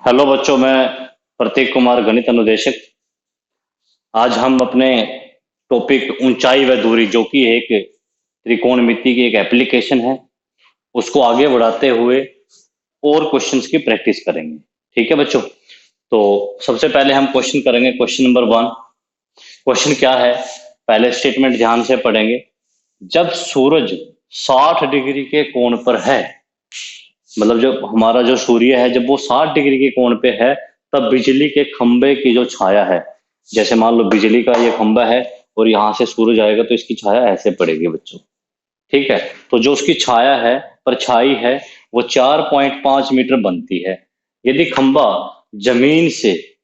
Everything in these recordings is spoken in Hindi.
हेलो बच्चों, मैं प्रतीक कुमार, गणित अनुदेशक। आज हम अपने टॉपिक ऊंचाई व दूरी, जो कि एक त्रिकोणमिति की एक एप्लीकेशन है, उसको आगे बढ़ाते हुए और क्वेश्चंस की प्रैक्टिस करेंगे। ठीक है बच्चों। तो सबसे पहले हम क्वेश्चन करेंगे। Question number 1। क्वेश्चन क्या है, पहले स्टेटमेंट ध्यान से पढ़ेंगे। जब सूरज 60 डिग्री के कोण पर है, मतलब जब हमारा जो सूर्य है जब वो 60 डिग्री के कोण पे है, तब बिजली के खंबे की जो छाया है, जैसे मान लो बिजली का ये खंबा है और यहाँ से सूरज आएगा तो इसकी छाया ऐसे पड़ेगी बच्चों। ठीक है। तो जो उसकी छाया है, परछाई है, वो 4.5 मीटर बनती है। यदि खंबा जमीन से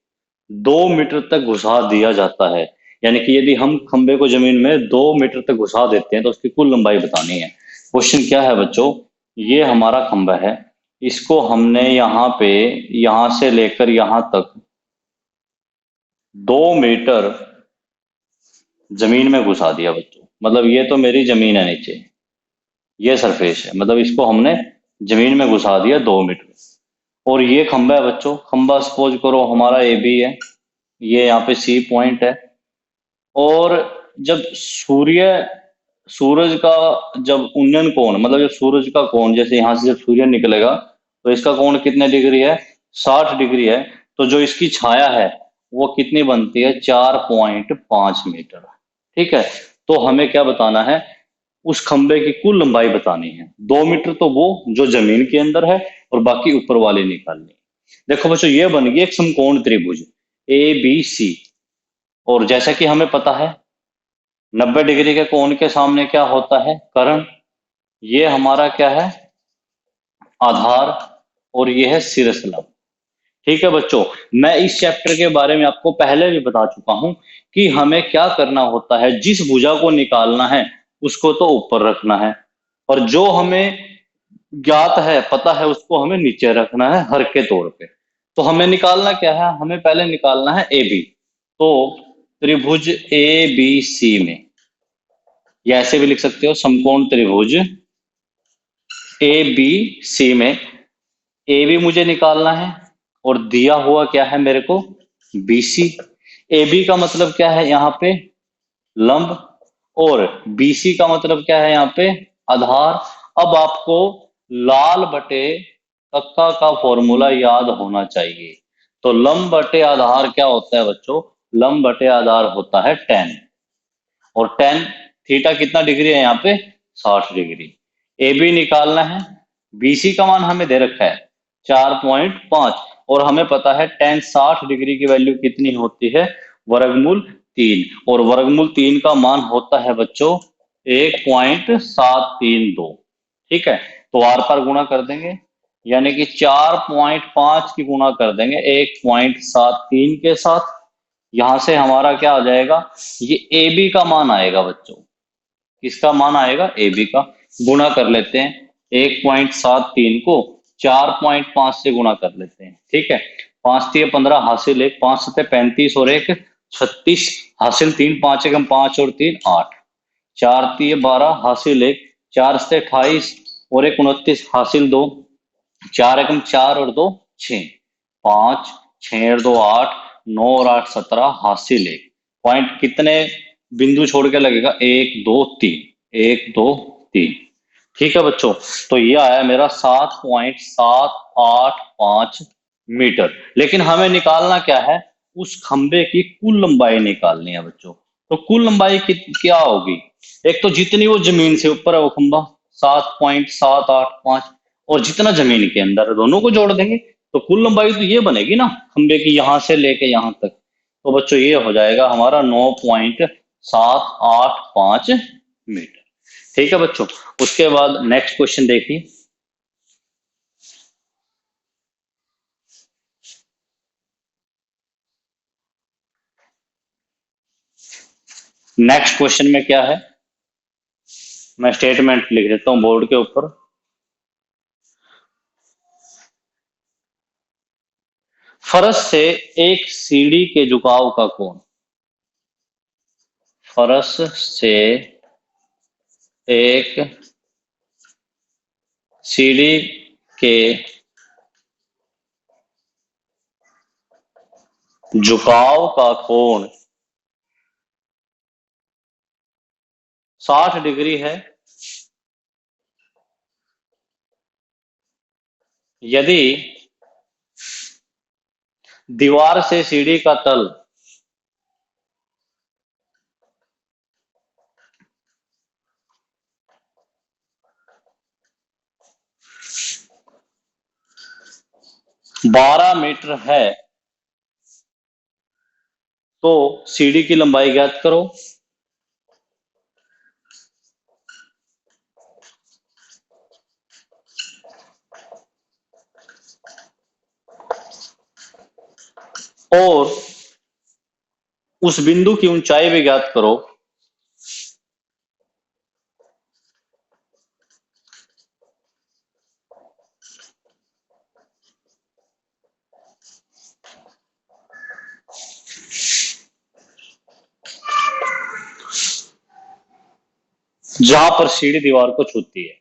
2 मीटर तक घुसा दिया जाता है, यानी कि यदि हम खंबे को जमीन में 2 मीटर तक घुसा देते हैं तो उसकी कुल लंबाई बतानी है। क्वेश्चन क्या है बच्चों, ये हमारा खंबा है, इसको हमने यहाँ पे, यहाँ से लेकर यहाँ तक 2 मीटर जमीन में घुसा दिया बच्चों। मतलब ये तो मेरी जमीन है नीचे, ये सरफेस है, मतलब इसको हमने जमीन में घुसा दिया 2 मीटर। और ये खंबा है बच्चों, खंबा सपोज करो हमारा ए बी है, ये यहाँ पे सी पॉइंट है। और जब सूरज का जब उन्नयन कोण, मतलब जब सूरज का कोण, जैसे यहाँ से जब सूर्य निकलेगा तो इसका कोण कितने डिग्री है, 60 डिग्री है। तो जो इसकी छाया है वो कितनी बनती है, 4.5 मीटर। ठीक है। तो हमें क्या बताना है, उस खंबे की कुल लंबाई बतानी है। 2 मीटर तो वो जो जमीन के अंदर है, और बाकी ऊपर वाली निकालनी है। देखो बच्चों, ये बन गई एक समकोण त्रिभुज ए बी सी। और जैसा कि हमें पता है, 90 डिग्री के कोण के सामने क्या होता है, कर्ण। ये हमारा क्या है, आधार। और ये है शीर्षलंब। ठीक है बच्चों। मैं इस चैप्टर के बारे में आपको पहले भी बता चुका हूं कि हमें क्या करना होता है। जिस भुजा को निकालना है उसको तो ऊपर रखना है, और जो हमें ज्ञात है, पता है, उसको हमें नीचे रखना है हर के तौर पे। तो हमें निकालना क्या है, हमें पहले निकालना है ए बी। तो त्रिभुज ए बी सी में, या ऐसे भी लिख सकते हो, समकोण त्रिभुज ए बी सी में ए बी मुझे निकालना है, और दिया हुआ क्या है मेरे को, बी सी। ए बी का मतलब क्या है यहाँ पे, लंब। और बी सी का मतलब क्या है यहाँ पे, आधार। अब आपको लाल बटे कक्का का फॉर्मूला याद होना चाहिए। तो लंब बटे आधार क्या होता है बच्चों, लंब बटे आधार होता है 10। और 10, थीटा कितना डिग्री है यहाँ पे, 60 डिग्री। ए बी निकालना है, बीसी का मान हमें दे रखा है 4.5। और हमें पता है टेन 60 डिग्री की वैल्यू कितनी होती है, वर्गमूल 3। और वर्गमूल 3 का मान होता है बच्चों 1.732। ठीक है। तो आर पार गुणा कर देंगे, यानी कि 4.5 की गुणा कर देंगे 1.73 के साथ। यहां से हमारा क्या आ जाएगा, ये ए बी का मान आएगा बच्चों। किसका मान आएगा, ए बी का। गुणा कर लेते हैं, 1.73 को 4.5 से गुणा कर लेते हैं। ठीक है। 5×3 = 15, हासिल 1, 5×7 = 35, और 1 36, हासिल 3, 5×1 = 5 और 3 8, 4×3 = 12, हासिल 1, 4×7 = 28, और 1 29, हासिल 2, 4×1 = 4 और 2 6, 5, 6 और 2 8, 9 और 8 17, हासिल 1। पॉइंट कितने बिंदु छोड़ के लगेगा, 1 2 3, 1 2 3। ठीक है बच्चों। तो ये आया मेरा 7.785 मीटर। लेकिन हमें निकालना क्या है, उस खंबे की कुल लंबाई निकालनी है बच्चों। तो कुल लंबाई क्या होगी, एक तो जितनी वो जमीन से ऊपर है वो खंबा 7.785, और जितना जमीन के अंदर है दोनों को जोड़ देंगे, तो कुल लंबाई तो ये बनेगी ना खंबे की, यहां से लेके यहां तक। तो बच्चों ये हो जाएगा हमारा 9.785 मीटर। ठीक है बच्चों। उसके बाद नेक्स्ट क्वेश्चन देखिए। नेक्स्ट क्वेश्चन में क्या है, मैं स्टेटमेंट लिख देता हूं बोर्ड के ऊपर। फरस से एक सीढ़ी के झुकाव का कोण, फरस से एक सीढ़ी के झुकाव का कोण 60 डिग्री है यदि दीवार से सीढ़ी का तल 12 मीटर है तो सीढ़ी की लंबाई ज्ञात करो। और उस बिंदु की ऊंचाई भी ज्ञात करो। जहां पर सीढ़ी दीवार को छूती है।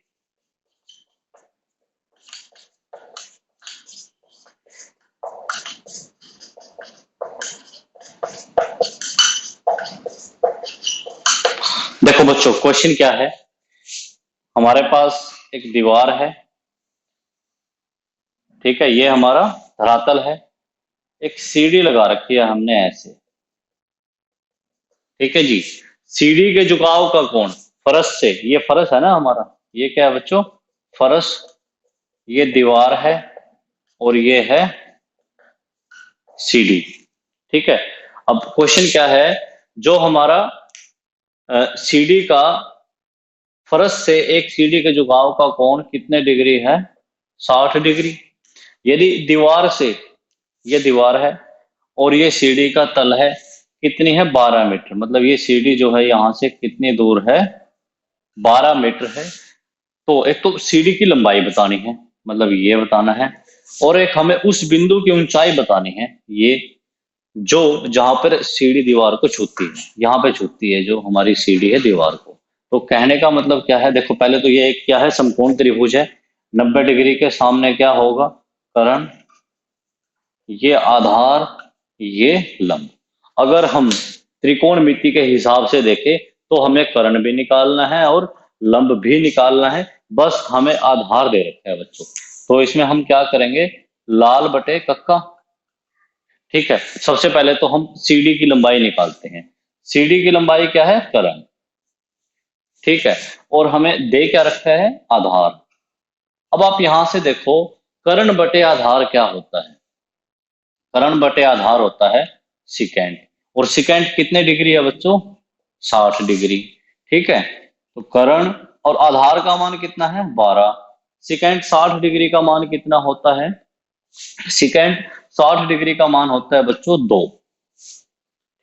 देखो बच्चों, क्वेश्चन क्या है, हमारे पास एक दीवार है, ठीक है, ये हमारा धरातल है, एक सीढ़ी लगा रखी है हमने ऐसे, ठीक है जी। सीढ़ी के झुकाव का कोण फर्श से, ये फर्श है ना हमारा, ये क्या है बच्चों, फर्श, ये दीवार है और ये है सीढ़ी, ठीक है। अब क्वेश्चन क्या है, जो हमारा सीढ़ी का फर्श से एक सीढ़ी के झुकाव का कोण कितने डिग्री है, 60 डिग्री। यदि दीवार से, ये दीवार है और ये सीढ़ी का तल है, कितनी है, 12 मीटर, मतलब ये सीढ़ी जो है यहाँ से कितनी दूर है, 12 मीटर है। तो एक तो सीढ़ी की लंबाई बतानी है, मतलब ये बताना है, और एक हमें उस बिंदु की ऊंचाई बतानी है, ये जो जहां पर सीढ़ी दीवार को छूती है, यहाँ पे छूती है जो हमारी सीढ़ी है दीवार को। तो कहने का मतलब क्या है, देखो पहले तो ये एक क्या है, समकोण त्रिभुज है, 90 डिग्री के सामने क्या होगा, कर्ण, ये आधार, ये लंब। अगर हम त्रिकोणमिति के हिसाब से देखें तो हमें कर्ण भी निकालना है और लंब भी निकालना है, बस हमें आधार दे रखा है बच्चों। तो इसमें हम क्या करेंगे, लाल बटे कक्का, ठीक है। सबसे पहले तो हम सीढ़ी की लंबाई निकालते हैं। सीढ़ी की लंबाई क्या है, कर्ण, ठीक है, और हमें दे क्या रखा है, आधार। अब आप यहां से देखो, कर्ण बटे आधार क्या होता है, कर्ण बटे आधार होता है सिकेंड, और सिकेंड कितने डिग्री है बच्चों, 60 डिग्री, ठीक है। तो कर्ण और आधार का मान कितना है, 12, सिकेंड 60 डिग्री का मान कितना होता है, सिकेंड 60 डिग्री का मान होता है बच्चों 2,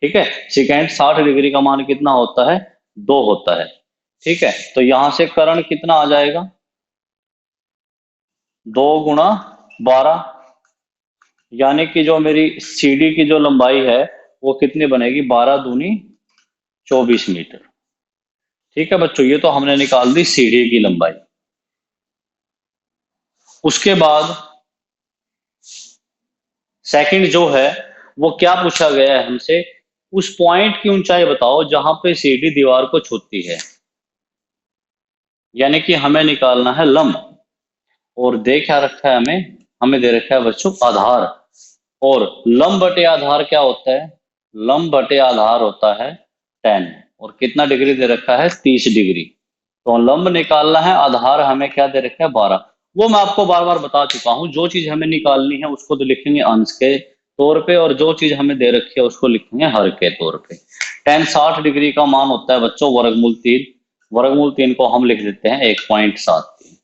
ठीक है। सिकेंड 60 डिग्री का मान कितना होता है, 2 होता है, ठीक है। तो यहां से कर्ण कितना आ जाएगा, 2 × 12, यानी कि जो मेरी सीढ़ी की जो लंबाई है वो कितनी बनेगी, 12 दूनी 24 मीटर, ठीक है बच्चों। ये तो हमने निकाल दी सीढ़ी की लंबाई। उसके बाद सेकंड जो है वो क्या पूछा गया है हमसे, उस पॉइंट की ऊंचाई बताओ जहां पे सीढ़ी दीवार को छूती है, यानी कि हमें निकालना है लंब। और दे क्या रखा है हमें, हमें दे रखा है बच्चों आधार। और लंब बटे आधार क्या होता है, लंब बटे आधार होता है 10, और कितना डिग्री दे रखा है, 30 डिग्री। तो लंब निकालना है, आधार हमें क्या दे रखा है, 12। वो मैं आपको बार बार बता चुका हूं, जो चीज हमें निकालनी है उसको तो लिखेंगे अंश के तौर पे, और जो चीज हमें दे रखी है उसको लिखेंगे हर के तौर पे। 60 डिग्री का मान होता है बच्चों वर्गमूल 3, वर्गमूल 3 को हम लिख देते हैं 1.73।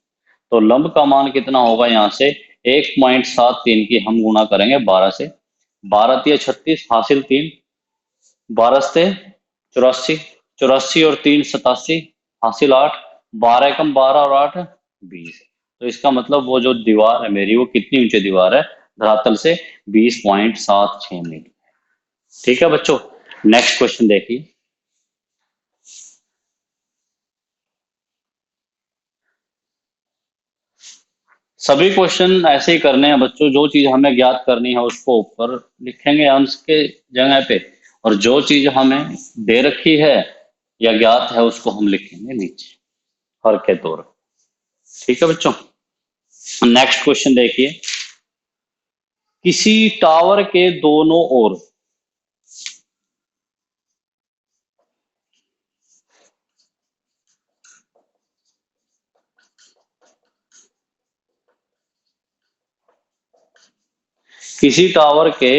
तो लंब का मान कितना होगा, यहाँ से 1.73 की हम गुणा करेंगे 12 से, 12×3 = 36, हासिल 3, 12 से 84, 84 और 3 = 87, हासिल 8, 12 × 12 और 8 20। तो इसका मतलब वो जो दीवार है मेरी, वो कितनी ऊंची दीवार है धरातल से, 20.76 मीटर, ठीक है बच्चों। नेक्स्ट क्वेश्चन देखिए, सभी क्वेश्चन ऐसे ही करने हैं बच्चों, जो चीज हमें ज्ञात करनी है उसको ऊपर लिखेंगे अंश के जगह पे, और जो चीज हमें दे रखी है या ज्ञात है उसको हम लिखेंगे नीचे हर के तौर पर। ठीक है बच्चों, नेक्स्ट क्वेश्चन देखिए। किसी टावर के दोनों ओर किसी टावर के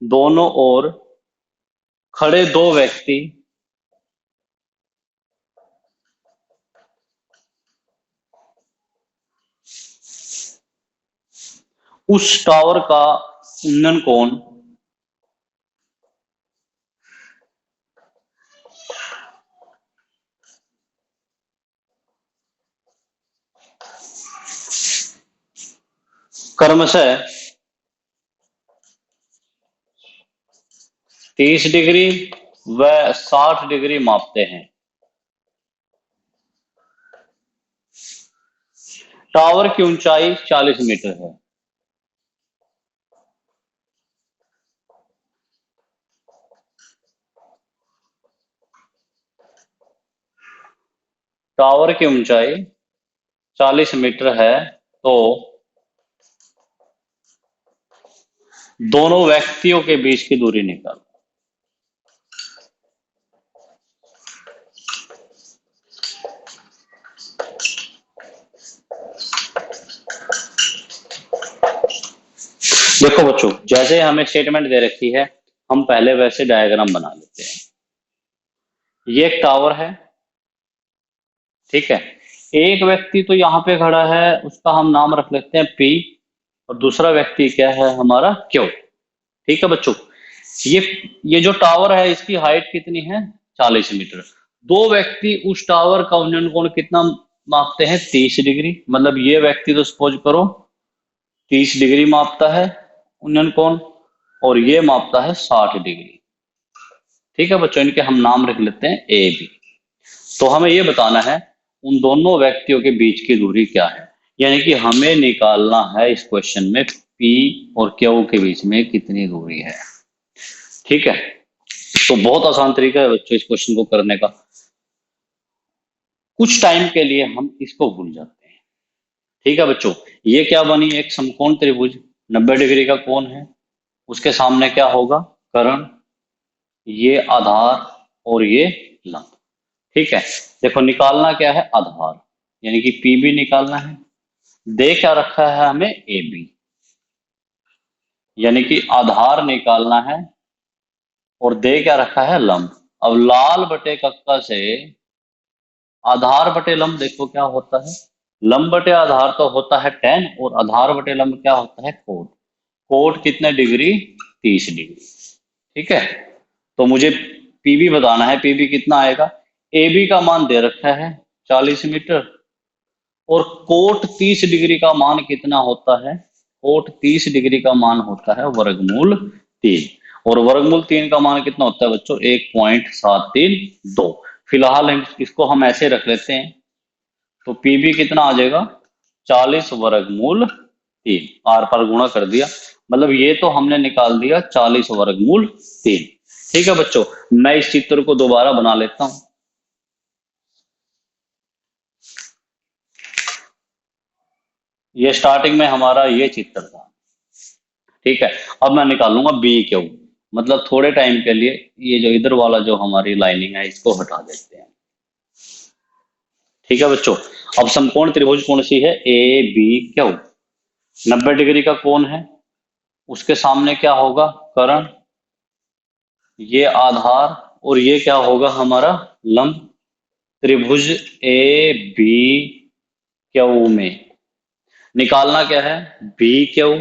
दोनों ओर खड़े दो व्यक्ति उस टावर का उन्नयन कोण क्रमशः 30 डिग्री व 60 डिग्री मापते हैं। टावर की ऊंचाई 40 मीटर है। टावर की ऊंचाई 40 मीटर है, तो दोनों व्यक्तियों के बीच की दूरी निकालो। देखो बच्चों, जैसे हमें स्टेटमेंट दे रखी है हम पहले वैसे डायग्राम बना लेते हैं। ये एक टावर है, ठीक है। एक व्यक्ति तो यहाँ पे खड़ा है, उसका हम नाम रख लेते हैं पी, और दूसरा व्यक्ति क्या है हमारा क्यू। ठीक है बच्चों, ये ये जो टावर है इसकी हाइट कितनी है 40 मीटर। दो व्यक्ति उस टावर का उन्नयन कोण कितना मापते हैं 30 डिग्री, मतलब ये व्यक्ति तो सपोज करो 30 डिग्री मापता है उन्नयन कोण, और ये मापता है 60 डिग्री। ठीक है बच्चों, इनके हम नाम रख लेते हैं ए बी। तो हमें ये बताना है उन दोनों व्यक्तियों के बीच की दूरी क्या है, यानी कि हमें निकालना है इस क्वेश्चन में पी और क्यू के बीच में कितनी दूरी है। ठीक है, तो बहुत आसान तरीका है बच्चों इस क्वेश्चन को करने का। कुछ टाइम के लिए हम इसको भूल जाते हैं। ठीक है बच्चों, ये क्या बनी, एक समकोण त्रिभुज 90 डिग्री का कोण है, उसके सामने क्या होगा कर्ण, ये आधार और ये लंब। ठीक है, देखो निकालना क्या है आधार, यानी कि पी भी निकालना है। दे क्या रखा है हमें ए बी, यानी कि आधार निकालना है, और दे क्या रखा है लंब। अब लाल बटे कक्का से आधार बटे लंब देखो क्या होता है, लंब बटे आधार तो होता है tan, और आधार बटे लंब क्या होता है कोट। कोट कितने डिग्री 30 डिग्री। ठीक है, तो मुझे पीबी बताना है, पीबी कितना आएगा, ए बी का मान दे रखा है 40 मीटर, और कोट 30 डिग्री का मान कितना होता है, कोट 30 डिग्री का मान होता है वर्गमूल 3, और वर्गमूल 3 का मान कितना होता है बच्चों 1.732। फिलहाल इसको हम ऐसे रख लेते हैं, तो पीबी कितना आ जाएगा 40 वर्गमूल 3, आर पर गुणा कर दिया, मतलब ये तो हमने निकाल दिया 40 वर्गमूल 3। ठीक है बच्चों, मैं इस चित्र को दोबारा बना लेता हूं। ये स्टार्टिंग में हमारा ये चित्र था। ठीक है, अब मैं निकालूंगा बी क्यू, मतलब थोड़े टाइम के लिए ये जो इधर वाला जो हमारी लाइनिंग है इसको हटा देते हैं। ठीक है बच्चों, अब समकोण त्रिभुज कौन सी है ए बी क्यू, 90 डिग्री का कोण है, उसके सामने क्या होगा कर्ण, ये आधार, और ये क्या होगा हमारा लंब। त्रिभुज ए बी क्यू में निकालना क्या है बी क्यू,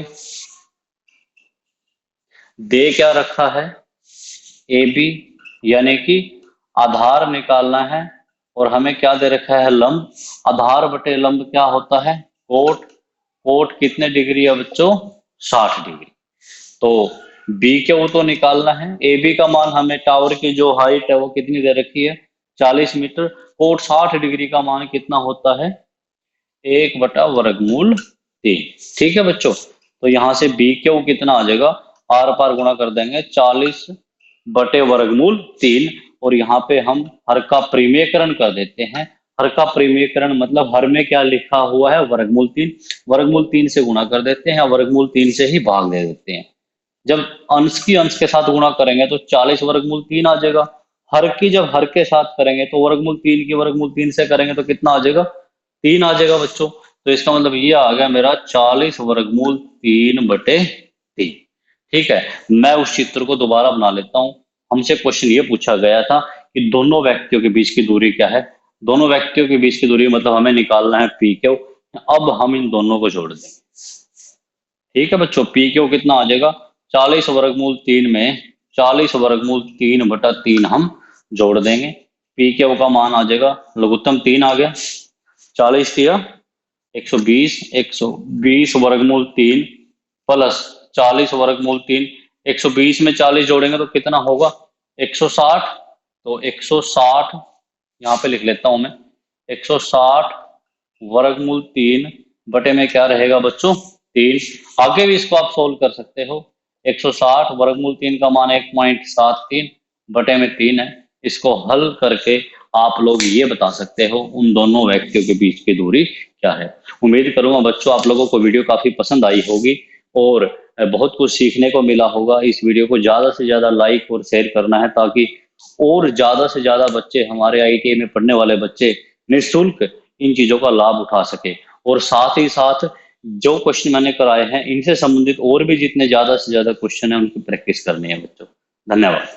दे क्या रखा है ए बी, यानी कि आधार निकालना है, और हमें क्या दे रखा है लंब। आधार बटे लंब क्या होता है कोट, कोट कितने डिग्री है बच्चों 60 डिग्री। तो बी क्यू तो निकालना है, ए बी का मान हमें टावर की जो हाइट है वो कितनी दे रखी है 40 मीटर, कोट 60 डिग्री का मान कितना होता है 1 बटा वर्गमूल 3। ठीक है बच्चों, तो यहाँ से बी क्यू कितना आ जाएगा, आर पार गुणा कर देंगे 40 बटे वर्गमूल 3, और यहाँ पे हम हर का परिमेयकरण कर देते हैं। हर का परिमेयकरण मतलब हर में क्या लिखा हुआ है, वर्गमूल 3, वर्गमूल 3 से गुणा कर देते हैं, वर्गमूल 3 से ही भाग दे देते हैं। जब अंश की अंश के साथ गुणा करेंगे तो 40 वर्गमूल 3 आ जाएगा। हर की जब हर के साथ करेंगे तो वर्गमूल 3 की वर्गमूल 3 से करेंगे तो कितना आ जाएगा, 3 आ जाएगा बच्चों। तो इसका मतलब ये आ गया मेरा 40 वर्गमूल 3 बटे 3। ठीक है, मैं उस चित्र को दोबारा बना लेता हूं। हमसे क्वेश्चन ये पूछा गया था कि दोनों व्यक्तियों के बीच की दूरी क्या है। दोनों व्यक्तियों के बीच की दूरी मतलब हमें निकालना है पी क्यू। अब हम इन दोनों को जोड़ देंगे। ठीक है बच्चों, पी क्यू कितना आ जाएगा, 40 वर्गमूल 3 में 40 वर्गमूल 3 बटा 3 हम जोड़ देंगे। पी क्यू का मान आ जाएगा, लघुत्तम 3 आ गया, 40 दिया 120, 120 वर्गमूल 3 प्लस 40 वर्गमूल 3, 120 में 40 जोड़ेंगे तो कितना होगा, 160। तो 160 यहाँ पे लिख लेता हूं मैं, 160 वर्गमूल 3 बटे में क्या रहेगा बच्चों, 3। आगे भी इसको आप सोल्व कर सकते हो। 160 वर्गमूल 3 का मान 1.73 बटे में 3 है। इसको हल करके आप लोग ये बता सकते हो उन दोनों व्यक्तियों के बीच की दूरी क्या है। उम्मीद करूंगा बच्चों आप लोगों को वीडियो काफी पसंद आई होगी और बहुत कुछ सीखने को मिला होगा। इस वीडियो को ज्यादा से ज्यादा लाइक और शेयर करना है ताकि और ज्यादा से ज्यादा बच्चे, हमारे आईटीआई में पढ़ने वाले बच्चे निःशुल्क इन चीजों का लाभ उठा सके। और साथ ही साथ जो क्वेश्चन मैंने कराए हैं इनसे संबंधित और भी जितने ज्यादा से ज्यादा क्वेश्चन है उनकी प्रैक्टिस करनी है बच्चों। धन्यवाद।